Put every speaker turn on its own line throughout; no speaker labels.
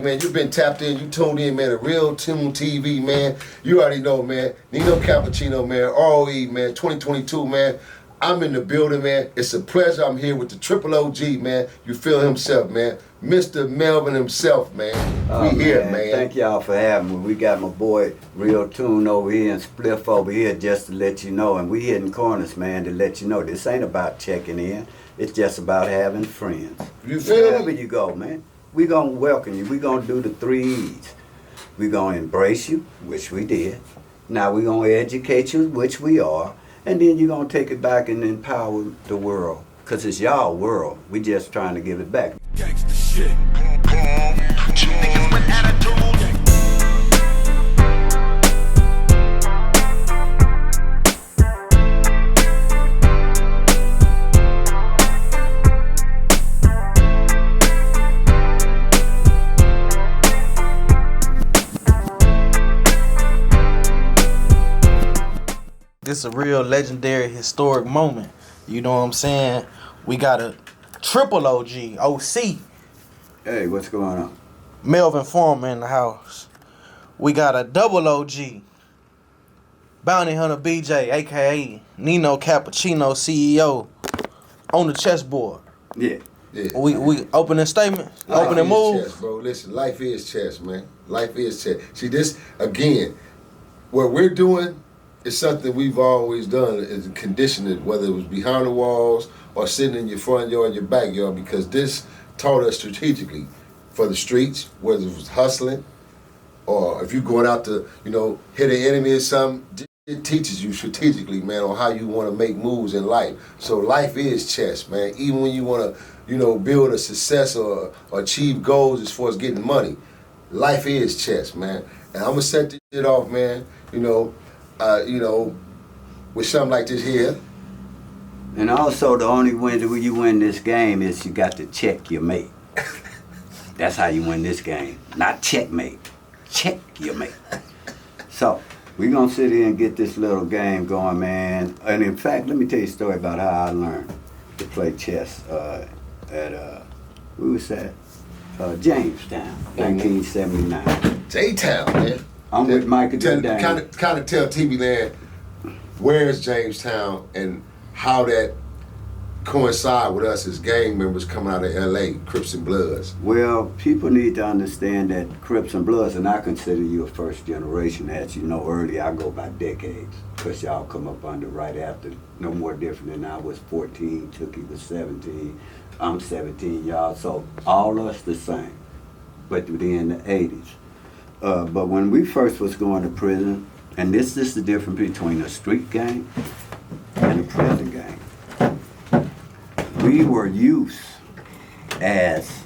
Man, you've been tapped in, you tuned in, man, a Real Tune TV, man. You already know, man. Nino Cappucino, man, R.O.E, man, 2022, man. I'm in the building, man. It's a pleasure. I'm here with the Triple OG, man. You feel himself, man. Mr. Melvin himself, man. We here, man.
Thank y'all for having me. We got my boy Real Tune over here and Spliff over here just to let you know. And we hitting corners, man, to let you know. This ain't about checking in. It's just about having friends.
You feel me?
Wherever you go, man. We gonna welcome you. We gonna do the 3 E's. We gonna embrace you, which we did. Now we gonna educate you, which we are. And then you're gonna take it back and empower the world. Cause it's y'all world. We just trying to give it back.
Gangsta shit. Niggas with attitude.
This is a real legendary, historic moment. You know what I'm saying? We got a triple OG, OC.
Hey, what's going on?
Melvin Farmer in the house. We got a double OG, BOUNTYHUNTERBJ, a.k.a. Nino Cappucino, CEO, on the chessboard.
Yeah.
We opening statements, opening moves.
Chess, bro. Listen, life is chess, man. Life is chess. See, this, again, what we're doing, it's something we've always done, is conditioning, whether it was behind the walls or sitting in your front yard, your backyard, because this taught us strategically for the streets, whether it was hustling or if you're going out to, hit an enemy or something. It teaches you strategically, man, on how you want to make moves in life. So life is chess, man. Even when you want to, build a success or achieve goals as far as getting money, life is chess, man. And I'm going to set this shit off, man, with something like this here.
And also the only way that you win this game is you got to check your mate. That's how you win this game. Not checkmate. Check your mate. So we're gonna sit here and get this little game going, man. And in fact, let me tell you a story about how I learned to play chess at where was that? Jamestown, 1979.
J-Town, man.
I'm with Michael
Kind
Daniel.
of tell TV Land where's Jamestown and how that coincide with us as gang members coming out of LA, Crips and Bloods.
Well, people need to understand that Crips and Bloods, and I consider you a first generation, as you know earlier, I go by decades, because y'all come up under right after, no more different than I was 14, Tookie was 17, I'm 17, y'all, so all us the same, but within the 80s. But when we first was going to prison, and this is the difference between a street gang and a prison gang. We were used as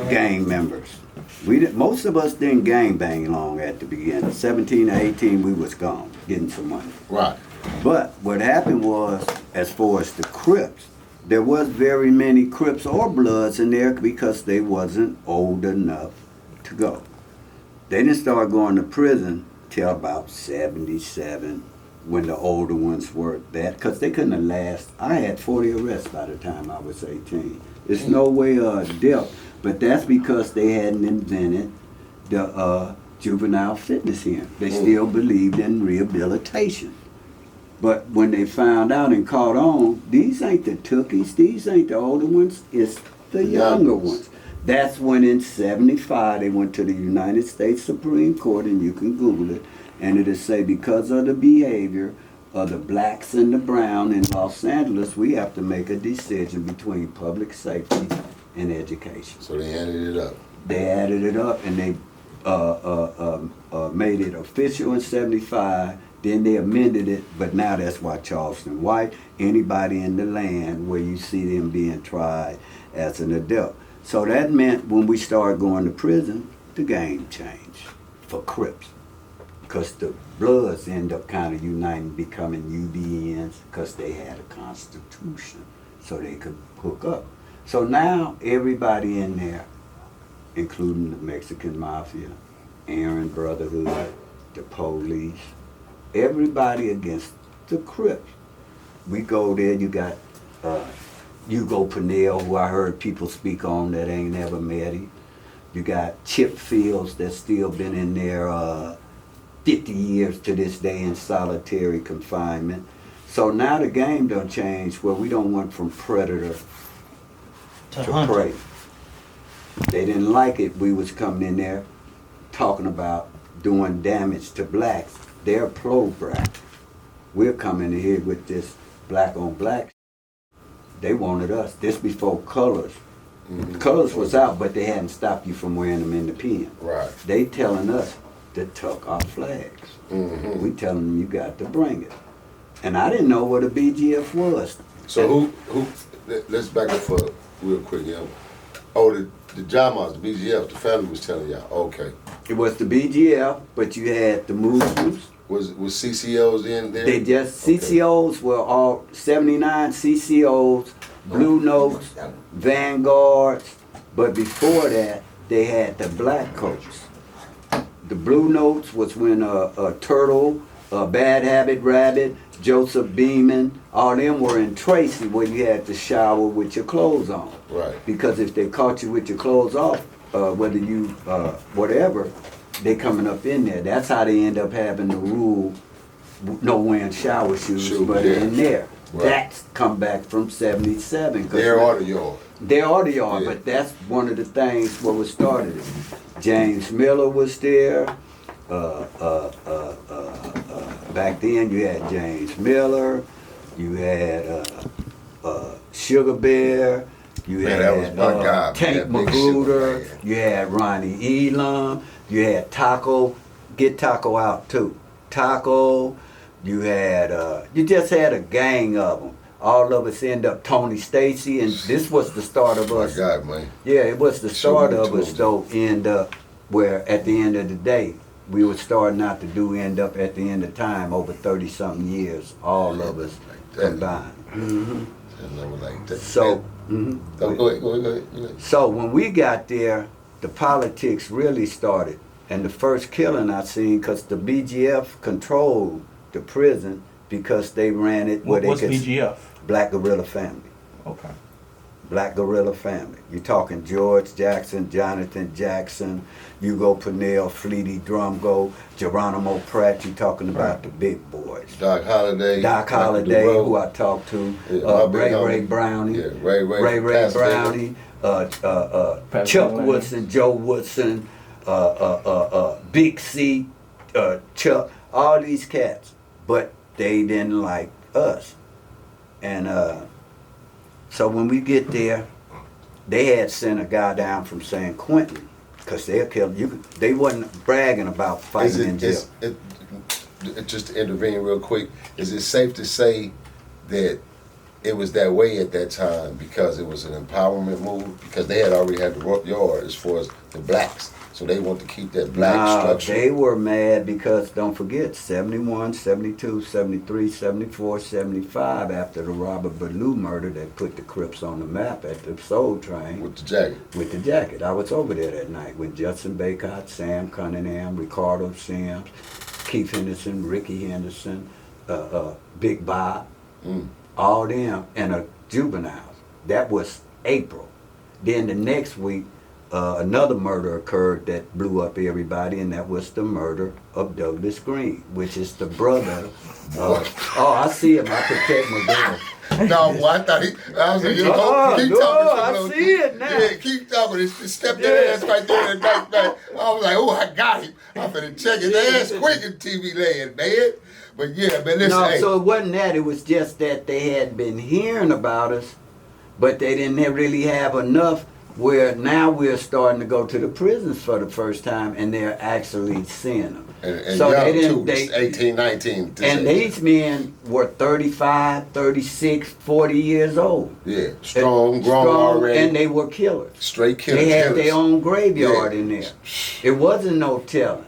gang members. Most of us didn't gang bang long at the beginning. 17 or 18, we was gone, getting some money.
Right.
But what happened was, as far as the Crips, there was very many Crips or Bloods in there because they wasn't old enough to go. They didn't start going to prison till about 77, when the older ones were that, because they couldn't have lasted. I had 40 arrests by the time I was 18. There's no way of death, but that's because they hadn't invented the juvenile fitness here. They still believed in rehabilitation. But when they found out and caught on, these ain't the tookies, these ain't the older ones, it's the younger ones. That's when in 75 they went to the United States Supreme Court, and you can Google it, and it'll say because of the behavior of the blacks and the brown in Los Angeles, we have to make a decision between public safety and education.
So they added it up.
They added it up, and they made it official in 75. Then they amended it, but now that's why Charleston White, anybody in the land where you see them being tried as an adult. So that meant when we started going to prison, the game changed for Crips. Because the Bloods end up kind of uniting, becoming UBNs, because they had a constitution, so they could hook up. So now everybody in there, including the Mexican Mafia, Aryan Brotherhood, the police, everybody against the Crips. We go there, you got Hugo Pernell, who I heard people speak on that ain't never met him. You got chip fields that's still been in there 50 years to this day in solitary confinement. So now the game done changed where we don't want from predator to prey. They didn't like it. We was coming in there talking about doing damage to blacks. They're pro-black. We're coming in here with this black on black. They wanted us. This before colors. Colors was out, but they hadn't stopped you from wearing them in the pen.
Right.
They telling us to tuck our flags. We telling them you got to bring it. And I didn't know what a BGF was.
So let's back up for real quick, yeah. Oh, the Jamas, the BGF, the family was telling y'all, okay.
It was the BGF, but you had the Muslims.
Was CCOs in there?
They just, CCOs were all 79 CCOs, Blue Notes, Vanguards, but before that, they had the black coats. The Blue Notes was when Turtle, Bad Habit Rabbit, Joseph Beeman, all them were in Tracy where you had to shower with your clothes on.
Right.
Because if they caught you with your clothes off, whether you, whatever, they coming up in there. That's how they end up having the rule, no wearing shower shoes, but in there. Right. That's come back from 77.
Their or the yard.
Their or the yard, but that's one of the things what was started it. James Miller was there. Back then you had James Miller, you had Sugar Bear, you had Tank Magruder, you had Ronnie Elam, you had Taco, get Taco out too. Taco, you had, you just had a gang of them. All of us end up Tony Stacy, and this was the start of us.
My God, man.
Yeah, it was the start of us though, end up where at the end of the day, we were starting out to do end up at the end of time over 30-something years, all of us combined.
Like that.
So,
Go ahead.
So when we got there, the politics really started. And the first killing I seen, because the BGF controlled the prison because they ran it where
What's
they could.
BGF?
Black Guerrilla Family.
Okay.
Black Guerrilla Family. You're talking George Jackson, Jonathan Jackson, Hugo Purnell, Fleety Drumgo, Geronimo Pratt. You're talking about the big boys.
Doc Holliday.
Doc Holliday, who I talked to. Ray Brownie.
Yeah, Ray
Brownie. Chuck Woodson, Joe Woodson, Big C, Chuck. All these cats. But they didn't like us. And so when we get there, they had sent a guy down from San Quentin because they'll kill you. They wasn't bragging about fighting in jail.
Just to intervene real quick, is it safe to say that it was that way at that time because it was an empowerment move? Because they had already had the yard as far as the blacks. So they want to keep that black structure.
They were mad because, don't forget, 71, 72, 73, 74, 75, after the Robert Ballou murder that put the Crips on the map at the Soul Train.
With the jacket.
With the jacket. I was over there that night with Judson Baycott, Sam Cunningham, Ricardo Sims, Keith Henderson, Ricky Henderson, Big Bob, all them, and a juvenile. That was April. Then the next week, another murder occurred that blew up everybody, and that was the murder of Douglas Green, which is the brother of, I see him, I protect my girl.
No, boy, I thought I was like, keep talking.
I see it now.
Yeah, keep talking. Step that ass right there in that back. I was like, oh, I got him. I'm finna check his ass quick in TV land, man. But yeah, man, listen.
No, so it wasn't that. It was just that they had been hearing about us, but they didn't really have enough where now we're starting to go to the prisons for the first time, and they're actually seeing them.
And
so
young
they didn't,
too, 18, 19.
And these men were 35, 36, 40 years old.
Yeah, strong, grown already.
And they were killers.
Straight killers.
They had their own graveyard in there. It wasn't no telling.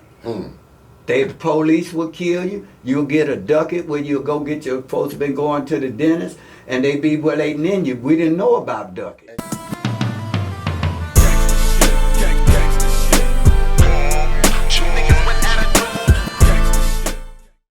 The police will kill you. You'll get a ducat when you'll go get your folks been going to the dentist, and they be relating in you. We didn't know about ducat.